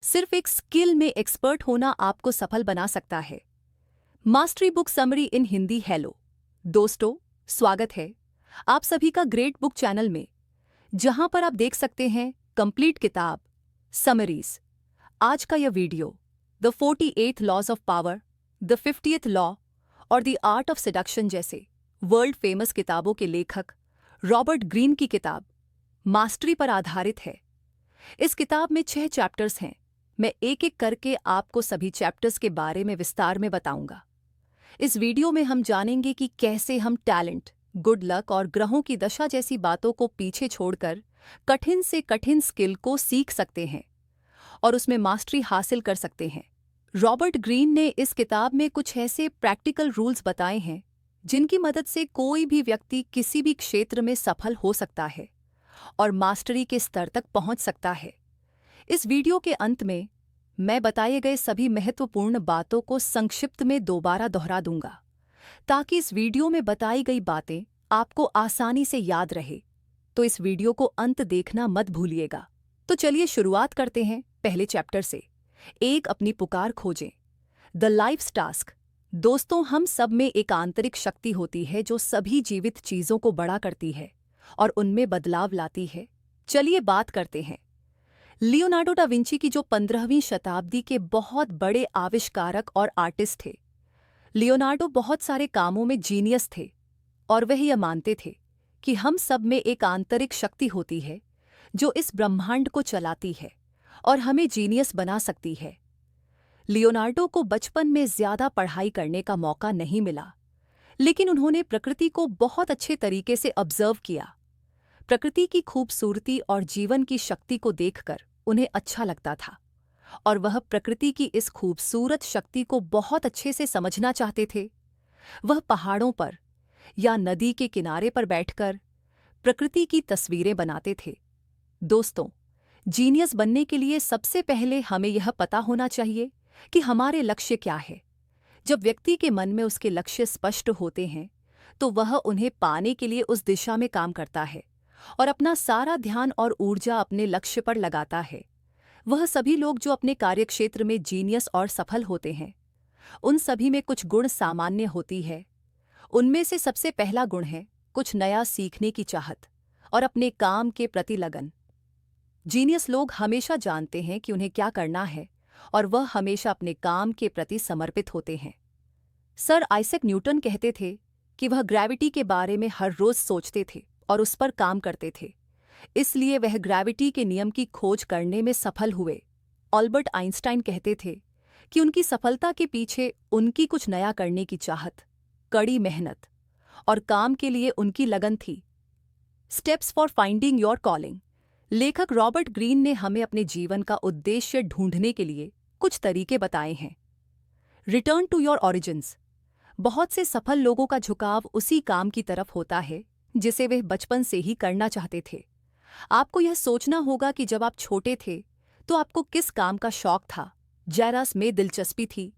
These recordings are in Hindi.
सिर्फ एक स्किल में एक्सपर्ट होना आपको सफल बना सकता है। मास्टरी बुक समरी इन हिंदी। हेलो दोस्तों, स्वागत है आप सभी का ग्रेट बुक चैनल में, जहां पर आप देख सकते हैं कंप्लीट किताब समरीज। आज का यह video the 48th laws of power, the 50th law और द आर्ट ऑफ सेडक्शन जैसे वर्ल्ड फेमस किताबों के लेखक रॉबर्ट ग्रीन की किताब मास्टरी पर आधारित है। इस किताब में 6 चैप्टर्स हैं। मैं एक एक करके आपको सभी चैप्टर्स के बारे में विस्तार में बताऊंगा। इस वीडियो में हम जानेंगे कि कैसे हम टैलेंट, गुड लक और ग्रहों की दशा जैसी बातों को पीछे छोड़कर कठिन से कठिन स्किल को सीख सकते हैं और उसमें मास्टरी हासिल कर सकते हैं। रॉबर्ट ग्रीन ने इस किताब में कुछ ऐसे प्रैक्टिकल रूल्स बताए हैं जिनकी मदद से कोई भी व्यक्ति किसी भी क्षेत्र में सफल हो सकता है और मास्टरी के स्तर तक पहुंच सकता है। इस वीडियो के अंत में मैं बताए गए सभी महत्वपूर्ण बातों को संक्षिप्त में दोबारा दोहरा दूंगा ताकि इस वीडियो में बताई गई बातें आपको आसानी से याद रहे। तो इस वीडियो को अंत देखना मत भूलिएगा। तो चलिए शुरुआत करते हैं पहले चैप्टर से। एक अपनी पुकार खोजें, द लाइफ्स टास्क। दोस्तों, हम सब में एक आंतरिक शक्ति होती है जो सभी जीवित चीजों को बड़ा करती है और उनमें बदलाव लाती है। चलिए बात करते हैं लियोनार्डो डा विंची की, जो 15वीं शताब्दी के बहुत बड़े आविष्कारक और आर्टिस्ट थे। लियोनार्डो बहुत सारे कामों में जीनियस थे और वह यह मानते थे कि हम सब में एक आंतरिक शक्ति होती है जो इस ब्रह्मांड को चलाती है और हमें जीनियस बना सकती है। लियोनार्डो को बचपन में ज्यादा पढ़ाई करने का मौका नहीं मिला, लेकिन उन्होंने प्रकृति को बहुत अच्छे तरीके से ऑब्जर्व किया। प्रकृति की खूबसूरती और जीवन की शक्ति को देखकर उन्हें अच्छा लगता था और वह प्रकृति की इस खूबसूरत शक्ति को बहुत अच्छे से समझना चाहते थे। वह पहाड़ों पर या नदी के किनारे पर बैठकर प्रकृति की तस्वीरें बनाते थे। दोस्तों, जीनियस बनने के लिए सबसे पहले हमें यह पता होना चाहिए कि हमारे लक्ष्य क्या है। जब व्यक्ति के मन में उसके लक्ष्य स्पष्ट होते हैं तो वह उन्हें पाने के लिए उस दिशा में काम करता है और अपना सारा ध्यान और ऊर्जा अपने लक्ष्य पर लगाता है। वह सभी लोग जो अपने कार्यक्षेत्र में जीनियस और सफल होते हैं, उन सभी में कुछ गुण सामान्य होती है। उनमें से सबसे पहला गुण है कुछ नया सीखने की चाहत और अपने काम के प्रति लगन। जीनियस लोग हमेशा जानते हैं कि उन्हें क्या करना है और वह हमेशा अपने काम के प्रति समर्पित होते हैं। सर आइजैक न्यूटन कहते थे कि वह ग्रेविटी के बारे में हर रोज सोचते थे और उस पर काम करते थे, इसलिए वह ग्रेविटी के नियम की खोज करने में सफल हुए। अल्बर्ट आइंस्टाइन कहते थे कि उनकी सफलता के पीछे उनकी कुछ नया करने की चाहत, कड़ी मेहनत और काम के लिए उनकी लगन थी। Steps for finding your calling. लेखक रॉबर्ट ग्रीन ने हमें अपने जीवन का उद्देश्य ढूंढने के लिए कुछ तरीके बताए हैं। Return to your origins. बहुत से सफल लोगों का झुकाव उसी काम की तरफ होता है जिसे वे बचपन से ही करना चाहते थे। आपको यह सोचना होगा कि जब आप छोटे थे तो आपको किस काम का शौक था, जैरास में दिलचस्पी थी।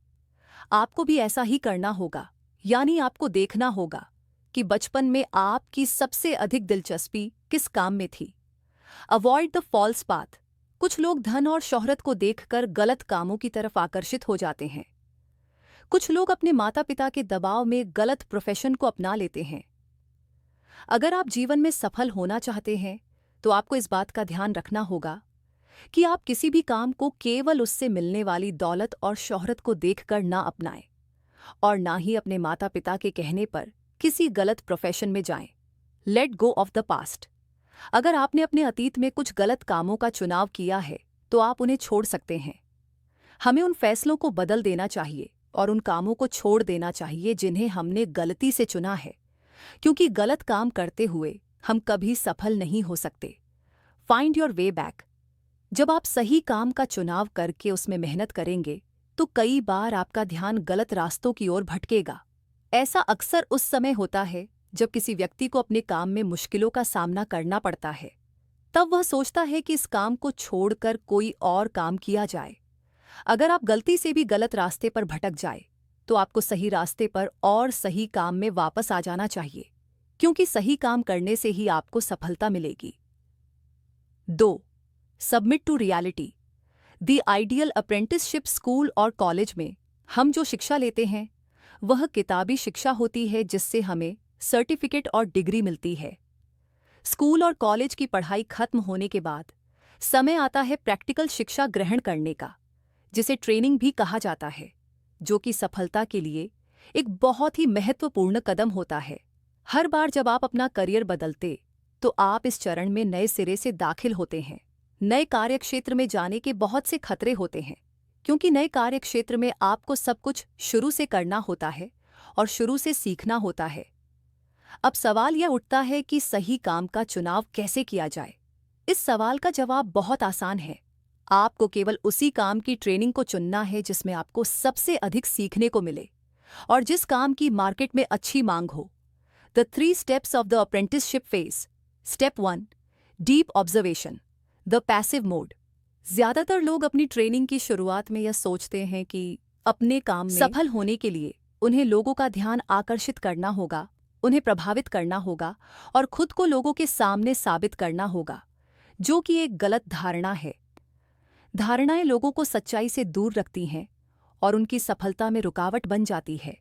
आपको भी ऐसा ही करना होगा, यानी आपको देखना होगा कि बचपन में आपकी सबसे अधिक दिलचस्पी किस काम में थी। Avoid the false path. कुछ लोग धन और शोहरत को देखकर गलत कामों की तरफ आकर्षित हो जाते हैं। कुछ लोग अपने माता पिता के दबाव में गलत प्रोफेशन को अपना लेते हैं। अगर आप जीवन में सफल होना चाहते हैं तो आपको इस बात का ध्यान रखना होगा कि आप किसी भी काम को केवल उससे मिलने वाली दौलत और शोहरत को देखकर ना अपनाएं और ना ही अपने माता पिता के कहने पर किसी गलत प्रोफेशन में जाएं। Let go of the past. अगर आपने अपने अतीत में कुछ गलत कामों का चुनाव किया है तो आप उन्हें छोड़ सकते हैं। हमें उन फैसलों को बदल देना चाहिए और उन कामों को छोड़ देना चाहिए जिन्हें हमने गलती से चुना है, क्योंकि गलत काम करते हुए हम कभी सफल नहीं हो सकते। Find your way back. जब आप सही काम का चुनाव करके उसमें मेहनत करेंगे तो कई बार आपका ध्यान गलत रास्तों की ओर भटकेगा। ऐसा अक्सर उस समय होता है जब किसी व्यक्ति को अपने काम में मुश्किलों का सामना करना पड़ता है। तब वह सोचता है कि इस काम को छोड़कर कोई और काम किया जाए। अगर आप गलती से भी गलत रास्ते पर भटक जाए तो आपको सही रास्ते पर और सही काम में वापस आ जाना चाहिए, क्योंकि सही काम करने से ही आपको सफलता मिलेगी। 2. Submit to reality. The ideal apprenticeship school और कॉलेज में हम जो शिक्षा लेते हैं वह किताबी शिक्षा होती है जिससे हमें सर्टिफिकेट और डिग्री मिलती है। स्कूल और कॉलेज की पढ़ाई खत्म होने के बाद समय आता है प्रैक्टिकल शिक्षा ग्रहण करने का, जिसे ट्रेनिंग भी कहा जाता है, जो कि सफलता के लिए एक बहुत ही महत्वपूर्ण कदम होता है। हर बार जब आप अपना करियर बदलते तो आप इस चरण में नए सिरे से दाखिल होते हैं। नए कार्यक्षेत्र में जाने के बहुत से खतरे होते हैं, क्योंकि नए कार्यक्षेत्र में आपको सब कुछ शुरू से करना होता है और शुरू से सीखना होता है। अब सवाल यह उठता है कि सही काम का चुनाव कैसे किया जाए। इस सवाल का जवाब बहुत आसान है। आपको केवल उसी काम की ट्रेनिंग को चुनना है जिसमें आपको सबसे अधिक सीखने को मिले और जिस काम की मार्केट में अच्छी मांग हो। The 3 steps of the apprenticeship phase. Step 1, deep observation, the passive mode. ज्यादातर लोग अपनी ट्रेनिंग की शुरुआत में यह सोचते हैं कि अपने काम में सफल होने के लिए उन्हें लोगों का ध्यान आकर्षित करना होगा, उन्हें प्रभावित करना होगा और खुद को लोगों के सामने साबित करना होगा, जो कि एक गलत धारणा है। धारणाएं लोगों को सच्चाई से दूर रखती हैं और उनकी सफलता में रुकावट बन जाती है।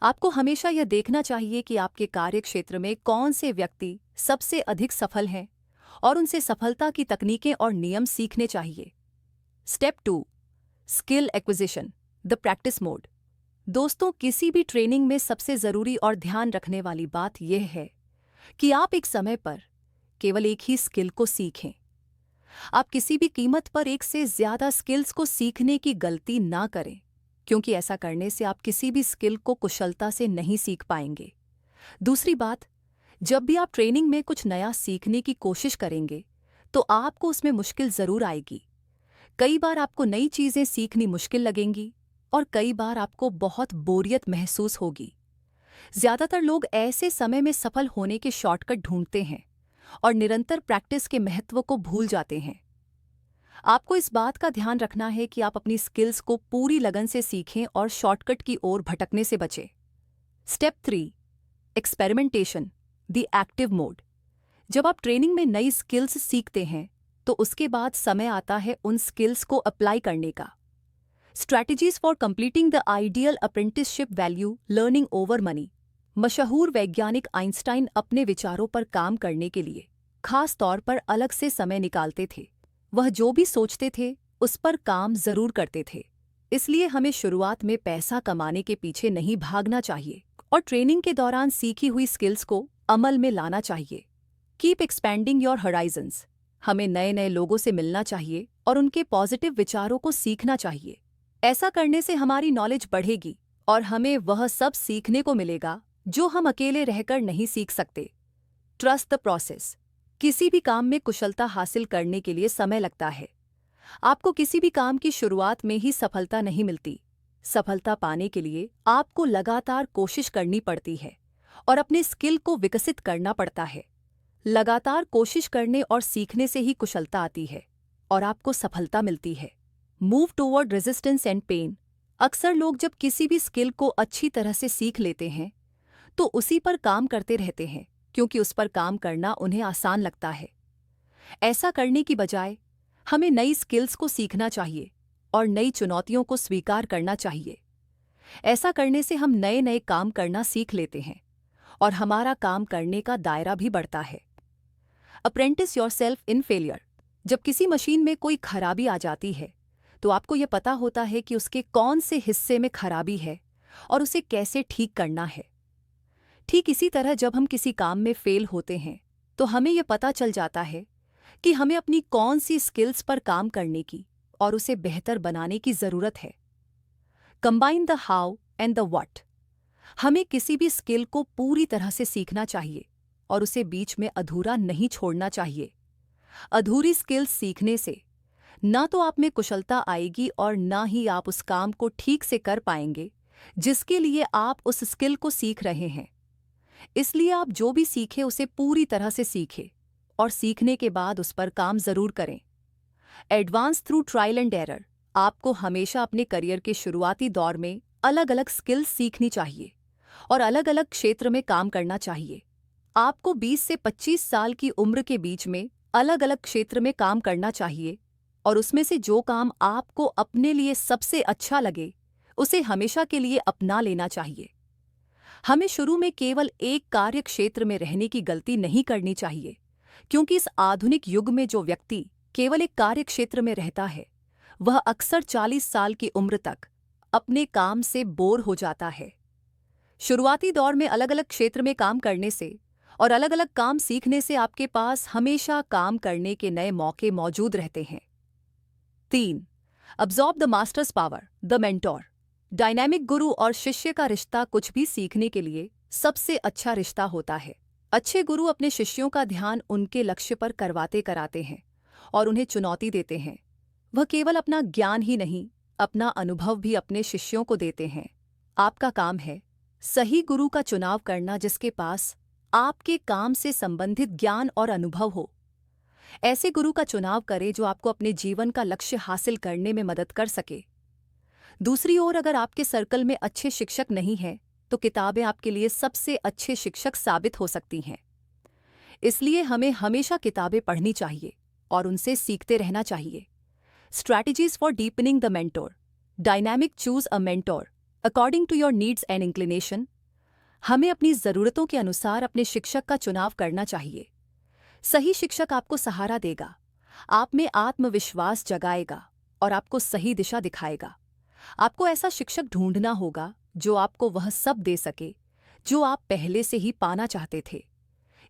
आपको हमेशा यह देखना चाहिए कि आपके कार्यक्षेत्र में कौन से व्यक्ति सबसे अधिक सफल हैं और उनसे सफलता की तकनीकें और नियम सीखने चाहिए। Step 2, skill acquisition, the practice mode. दोस्तों, किसी भी ट्रेनिंग में सबसे जरूरी और ध्यान रखने वाली बात यह है कि आप एक समय पर केवल एक ही स्किल को सीखें। आप किसी भी कीमत पर एक से ज्यादा स्किल्स को सीखने की गलती ना करें, क्योंकि ऐसा करने से आप किसी भी स्किल को कुशलता से नहीं सीख पाएंगे। दूसरी बात, जब भी आप ट्रेनिंग में कुछ नया सीखने की कोशिश करेंगे तो आपको उसमें मुश्किल जरूर आएगी। कई बार आपको नई चीजें सीखनी मुश्किल लगेंगी और कई बार आपको बहुत बोरियत महसूस होगी। ज्यादातर लोग ऐसे समय में सफल होने के शॉर्टकट ढूंढते हैं और निरंतर प्रैक्टिस के महत्व को भूल जाते हैं। आपको इस बात का ध्यान रखना है कि आप अपनी स्किल्स को पूरी लगन से सीखें और शॉर्टकट की ओर भटकने से बचें। Step 3, experimentation, the active mode. जब आप ट्रेनिंग में नई स्किल्स सीखते हैं तो उसके बाद समय आता है उन स्किल्स को अप्लाई करने का। Strategies for completing the ideal apprenticeship value learning over money. मशहूर वैज्ञानिक आइंस्टाइन अपने विचारों पर काम करने के लिए खास तौर पर अलग से समय निकालते थे। वह जो भी सोचते थे उस पर काम जरूर करते थे। इसलिए हमें शुरुआत में पैसा कमाने के पीछे नहीं भागना चाहिए और ट्रेनिंग के दौरान सीखी हुई स्किल्स को अमल में लाना चाहिए। Keep expanding your horizons. हमें नए नए लोगों से मिलना चाहिए और उनके पॉजिटिव विचारों को सीखना चाहिए। ऐसा करने से हमारी नॉलेज बढ़ेगी और हमें वह सब सीखने को मिलेगा जो हम अकेले रहकर नहीं सीख सकते। Trust the process. किसी भी काम में कुशलता हासिल करने के लिए समय लगता है। आपको किसी भी काम की शुरुआत में ही सफलता नहीं मिलती। सफलता पाने के लिए आपको लगातार कोशिश करनी पड़ती है और अपने स्किल को विकसित करना पड़ता है। लगातार कोशिश करने और सीखने से ही कुशलता आती है और आपको सफलता मिलती है। Move toward resistance and pain. अक्सर लोग जब किसी भी स्किल को अच्छी तरह से सीख लेते हैं तो उसी पर काम करते रहते हैं, क्योंकि उस पर काम करना उन्हें आसान लगता है। ऐसा करने की बजाय हमें नई स्किल्स को सीखना चाहिए और नई चुनौतियों को स्वीकार करना चाहिए। ऐसा करने से हम नए नए काम करना सीख लेते हैं और हमारा काम करने का दायरा भी बढ़ता है। Apprentice yourself in failure. जब किसी मशीन में कोई खराबी आ जाती है तो आपको यह पता होता है कि उसके कौन से हिस्से में खराबी है और उसे कैसे ठीक करना है। ठीक इसी तरह जब हम किसी काम में फेल होते हैं तो हमें यह पता चल जाता है कि हमें अपनी कौन सी स्किल्स पर काम करने की और उसे बेहतर बनाने की जरूरत है। Combine the how and the what. हमें किसी भी स्किल को पूरी तरह से सीखना चाहिए और उसे बीच में अधूरा नहीं छोड़ना चाहिए। अधूरी स्किल्स सीखने से ना तो आप में कुशलता आएगी और ना ही आप उस काम को ठीक से कर पाएंगे जिसके लिए आप उस स्किल को सीख रहे हैं। इसलिए आप जो भी सीखें उसे पूरी तरह से सीखें और सीखने के बाद उस पर काम जरूर करें। Advance through trial and error. आपको हमेशा अपने करियर के शुरुआती दौर में अलग अलग स्किल्स सीखनी चाहिए और अलग अलग क्षेत्र में काम करना चाहिए। आपको 20 से 25 साल की उम्र के बीच में अलग अलग क्षेत्र में काम करना चाहिए और उसमें से जो काम आपको अपने लिए सबसे अच्छा लगे उसे हमेशा के लिए अपना लेना चाहिए। हमें शुरू में केवल एक कार्य क्षेत्र में रहने की गलती नहीं करनी चाहिए, क्योंकि इस आधुनिक युग में जो व्यक्ति केवल एक कार्य क्षेत्र में रहता है वह अक्सर 40 साल की उम्र तक अपने काम से बोर हो जाता है। शुरुआती दौर में अलग अलग क्षेत्र में काम करने से और अलग अलग काम सीखने से आपके पास हमेशा काम करने के नए मौके मौजूद रहते हैं। 3. Absorb the masters power, the mentor. Dynamic गुरु और शिष्य का रिश्ता कुछ भी सीखने के लिए सबसे अच्छा रिश्ता होता है। अच्छे गुरु अपने शिष्यों का ध्यान उनके लक्ष्य पर करवाते कराते हैं और उन्हें चुनौती देते हैं। वह केवल अपना ज्ञान ही नहीं, अपना अनुभव भी अपने शिष्यों को देते हैं। आपका काम है सही गुरु का चुनाव करना जिसके पास आपके काम से संबंधित ज्ञान और अनुभव हो। ऐसे गुरु का चुनाव करें जो आपको अपने जीवन का लक्ष्य हासिल करने में मदद कर सके। दूसरी ओर, अगर आपके सर्कल में अच्छे शिक्षक नहीं हैं तो किताबें आपके लिए सबसे अच्छे शिक्षक साबित हो सकती हैं। इसलिए हमें हमेशा किताबें पढ़नी चाहिए और उनसे सीखते रहना चाहिए। Strategies for deepening the mentor. Dynamic choose a mentor according to your needs and inclination. हमें अपनी ज़रूरतों के अनुसार अपने शिक्षक का चुनाव करना चाहिए। सही शिक्षक आपको सहारा देगा, आप में आत्मविश्वास जगाएगा और आपको सही दिशा दिखाएगा। आपको ऐसा शिक्षक ढूंढना होगा जो आपको वह सब दे सके जो आप पहले से ही पाना चाहते थे।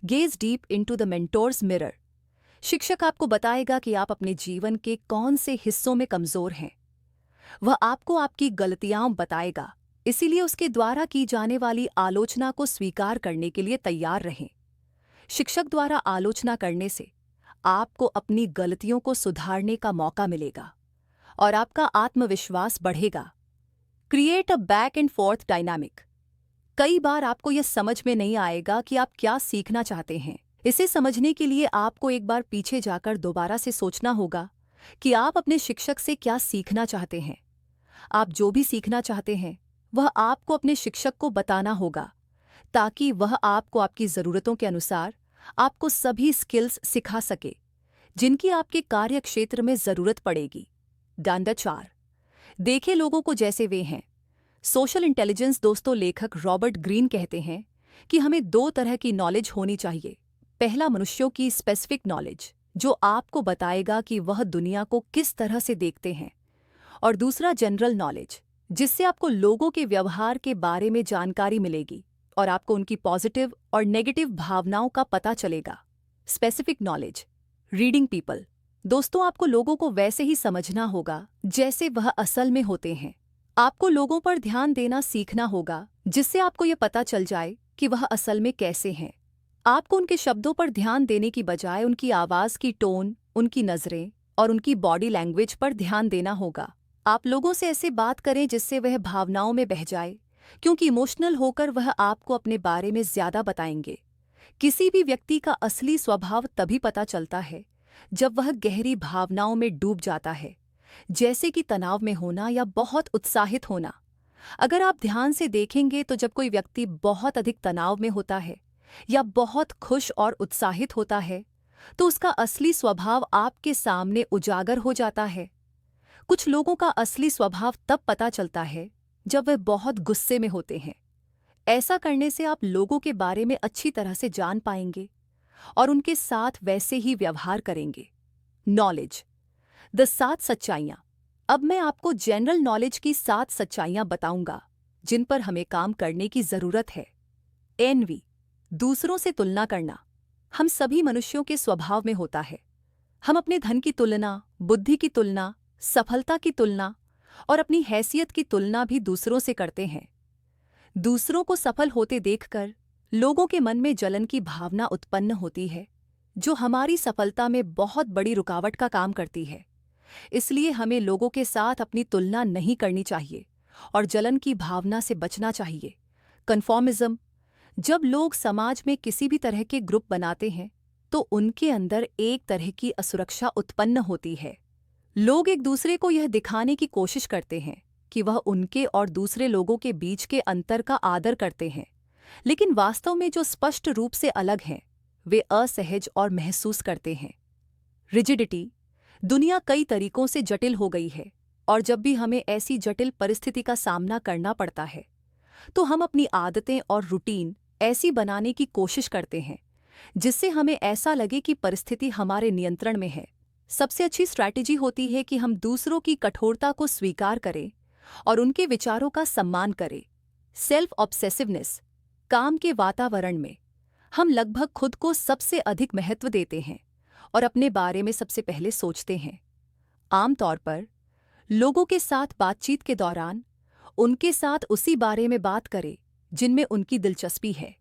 Gauge deep into the mentors mirror. शिक्षक आपको बताएगा कि आप अपने जीवन के कौन से हिस्सों में कमजोर हैं। वह आपको आपकी गलतियां बताएगा, इसीलिए उसके द्वारा की जाने वाली आलोचना को स्वीकार करने के लिए तैयार रहें। शिक्षक द्वारा आलोचना करने से आपको अपनी गलतियों को सुधारने का मौका मिलेगा और आपका आत्मविश्वास बढ़ेगा। Create a back and fourth dynamic. कई बार आपको यह समझ में नहीं आएगा कि आप क्या सीखना चाहते हैं। इसे समझने के लिए आपको एक बार पीछे जाकर दोबारा से सोचना होगा कि आप अपने शिक्षक से क्या सीखना चाहते हैं। आप जो भी सीखना चाहते हैं वह आपको अपने शिक्षक को बताना होगा, ताकि वह आपको आपकी ज़रूरतों के अनुसार आपको सभी स्किल्स सिखा सके जिनकी आपके कार्य क्षेत्र में ज़रूरत पड़ेगी। डांडा 4। देखें लोगों को जैसे वे हैं। Social intelligence. दोस्तों, लेखक रॉबर्ट ग्रीन कहते हैं कि हमें 2 तरह की नॉलेज होनी चाहिए। पहला, मनुष्यों की स्पेसिफिक नॉलेज जो आपको बताएगा कि वह दुनिया को किस तरह से देखते हैं, और दूसरा, जनरल नॉलेज जिससे आपको लोगों के व्यवहार के बारे में जानकारी मिलेगी और आपको उनकी पॉजिटिव और नेगेटिव भावनाओं का पता चलेगा। Specific knowledge. Reading people. दोस्तों, आपको लोगों को वैसे ही समझना होगा जैसे वह असल में होते हैं। आपको लोगों पर ध्यान देना सीखना होगा जिससे आपको यह पता चल जाए कि वह असल में कैसे हैं। आपको उनके शब्दों पर ध्यान देने की बजाय उनकी आवाज़ की टोन, उनकी नज़रें और उनकी बॉडी लैंग्वेज पर ध्यान देना होगा। आप लोगों से ऐसे बात करें जिससे वह भावनाओं में बह जाए, क्योंकि इमोशनल होकर वह आपको अपने बारे में ज़्यादा बताएंगे। किसी भी व्यक्ति का असली स्वभाव तभी पता चलता है जब वह गहरी भावनाओं में डूब जाता है, जैसे कि तनाव में होना या बहुत उत्साहित होना। अगर आप ध्यान से देखेंगे तो जब कोई व्यक्ति बहुत अधिक तनाव में होता है या बहुत खुश और उत्साहित होता है तो उसका असली स्वभाव आपके सामने उजागर हो जाता है। कुछ लोगों का असली स्वभाव तब पता चलता है जब वे बहुत गुस्से में होते हैं। ऐसा करने से आप लोगों के बारे में अच्छी तरह से जान पाएंगे और उनके साथ वैसे ही व्यवहार करेंगे। नॉलेज। द 7 सच्चाइयाँ। अब मैं आपको जनरल नॉलेज की 7 सच्चाइयाँ बताऊंगा जिन पर हमें काम करने की जरूरत है। एनवी। दूसरों से तुलना करना हम सभी मनुष्यों के स्वभाव में होता है। हम अपने धन की तुलना, बुद्धि की तुलना, सफलता की तुलना और अपनी हैसियत की तुलना भी दूसरों से करते हैं। दूसरों को सफल होते देखकर लोगों के मन में जलन की भावना उत्पन्न होती है, जो हमारी सफलता में बहुत बड़ी रुकावट का काम करती है। इसलिए हमें लोगों के साथ अपनी तुलना नहीं करनी चाहिए और जलन की भावना से बचना चाहिए। कन्फॉर्मिज्म। जब लोग समाज में किसी भी तरह के ग्रुप बनाते हैं तो उनके अंदर एक तरह की असुरक्षा उत्पन्न होती है। लोग एक दूसरे को यह दिखाने की कोशिश करते हैं कि वह उनके और दूसरे लोगों के बीच के अंतर का आदर करते हैं, लेकिन वास्तव में जो स्पष्ट रूप से अलग हैं वे असहज और महसूस करते हैं। रिजिडिटी। दुनिया कई तरीकों से जटिल हो गई है और जब भी हमें ऐसी जटिल परिस्थिति का सामना करना पड़ता है तो हम अपनी आदतें और रूटीन ऐसी बनाने की कोशिश करते हैं जिससे हमें ऐसा लगे कि परिस्थिति हमारे नियंत्रण में है। सबसे अच्छी स्ट्रैटेजी होती है कि हम दूसरों की कठोरता को स्वीकार करें और उनके विचारों का सम्मान करें। सेल्फ ऑब्सेसिवनेस। काम के वातावरण में हम लगभग खुद को सबसे अधिक महत्व देते हैं और अपने बारे में सबसे पहले सोचते हैं। आमतौर पर लोगों के साथ बातचीत के दौरान उनके साथ उसी बारे में बात करें जिनमें उनकी दिलचस्पी है।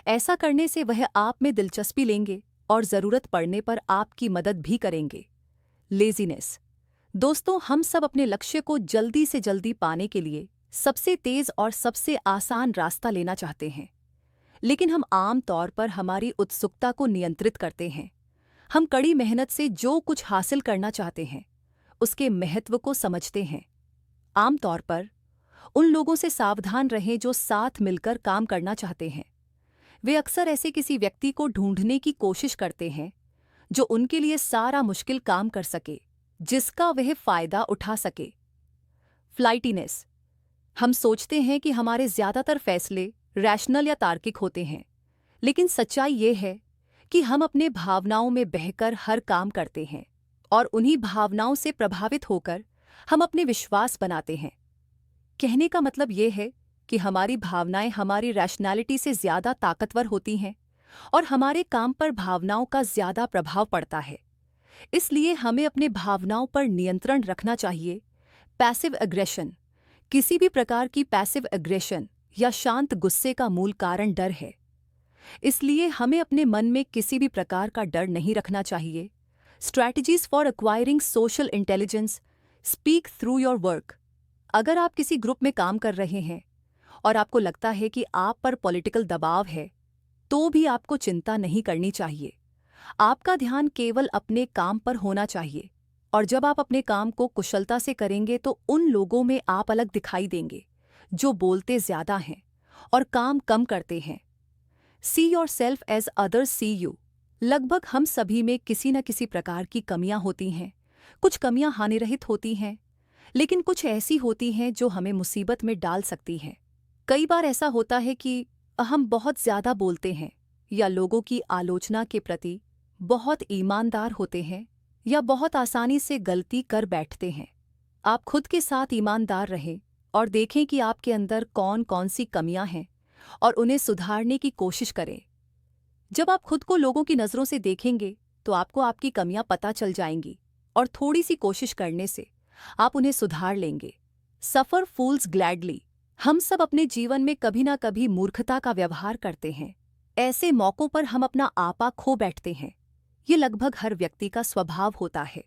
ऐसा करने से वह आप में दिलचस्पी लेंगे और ज़रूरत पड़ने पर आपकी मदद भी करेंगे। लेज़ीनेस। दोस्तों, हम सब अपने लक्ष्य को जल्दी से जल्दी पाने के लिए सबसे तेज़ और सबसे आसान रास्ता लेना चाहते हैं, लेकिन हम आम तौर पर हमारी उत्सुकता को नियंत्रित करते हैं। हम कड़ी मेहनत से जो कुछ हासिल करना चाहते हैं उसके महत्व को समझते हैं। आमतौर पर उन लोगों से सावधान रहें जो साथ मिलकर काम करना चाहते हैं। वे अक्सर ऐसे किसी व्यक्ति को ढूंढने की कोशिश करते हैं जो उनके लिए सारा मुश्किल काम कर सके, जिसका वह फायदा उठा सके। फ्लाइटीनेस। हम सोचते हैं कि हमारे ज़्यादातर फैसले रैशनल या तार्किक होते हैं, लेकिन सच्चाई ये है कि हम अपने भावनाओं में बहकर हर काम करते हैं और उन्हीं भावनाओं से प्रभावित होकर हम अपने विश्वास बनाते हैं। कहने का मतलब ये है कि हमारी भावनाएं हमारी रैशनैलिटी से ज़्यादा ताकतवर होती हैं और हमारे काम पर भावनाओं का ज़्यादा प्रभाव पड़ता है। इसलिए हमें अपने भावनाओं पर नियंत्रण रखना चाहिए। Passive aggression. किसी भी प्रकार की पैसिव एग्रेशन या शांत गुस्से का मूल कारण डर है। इसलिए हमें अपने मन में किसी भी प्रकार का डर नहीं रखना चाहिए। Strategies for acquiring social intelligence. Speak through your work. अगर आप किसी ग्रुप में काम कर रहे हैं और आपको लगता है कि आप पर पॉलिटिकल दबाव है, तो भी आपको चिंता नहीं करनी चाहिए। आपका ध्यान केवल अपने काम पर होना चाहिए और जब आप अपने काम को कुशलता से करेंगे तो उन लोगों में आप अलग दिखाई देंगे जो बोलते ज़्यादा हैं और काम कम करते हैं। See your self as others see you. लगभग हम सभी में किसी न किसी प्रकार की कमियां होती हैं। कुछ कमियां हानिरहित होती हैं, लेकिन कुछ ऐसी होती हैं जो हमें मुसीबत में डाल सकती हैं। कई बार ऐसा होता है कि हम बहुत ज़्यादा बोलते हैं या लोगों की आलोचना के प्रति बहुत ईमानदार होते हैं या बहुत आसानी से गलती कर बैठते हैं। आप खुद के साथ ईमानदार रहें और देखें कि आपके अंदर कौन कौन सी कमियां हैं और उन्हें सुधारने की कोशिश करें। जब आप खुद को लोगों की नज़रों से देखेंगे तो आपको आपकी कमियां पता चल जाएंगी और थोड़ी सी कोशिश करने से आप उन्हें सुधार लेंगे। सफ़र फूल्स ग्लैडली। हम सब अपने जीवन में कभी ना कभी मूर्खता का व्यवहार करते हैं। ऐसे मौक़ों पर हम अपना आपा खो बैठते हैं। ये लगभग हर व्यक्ति का स्वभाव होता है।